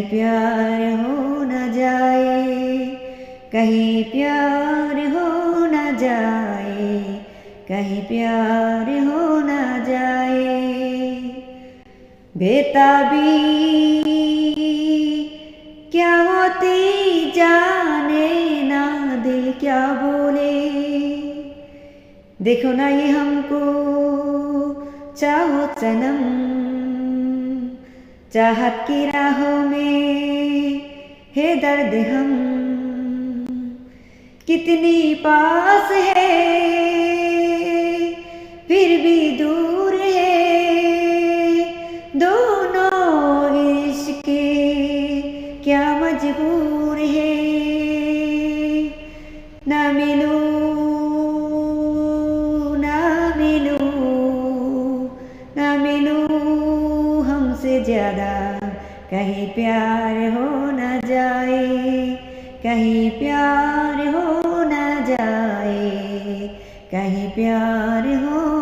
प्यार हो न जाए, कहीं प्यार हो न जाए, कहीं प्यार हो न जाए। बेताबी क्या होती जाने ना, दिल क्या बोले। देखो ना ये हमको चाहो सनम, चाहत की राहों में है दर्द हम। कितनी पास है फिर भी दूर है, दोनों इश्क के क्या मजबूर है। ना मिलूं ना मिलूं ना मिलूं हमसे ज्यादा, कहीं प्यार हो न जाए, कहीं प्यार हो न जाए, कहीं प्यार हो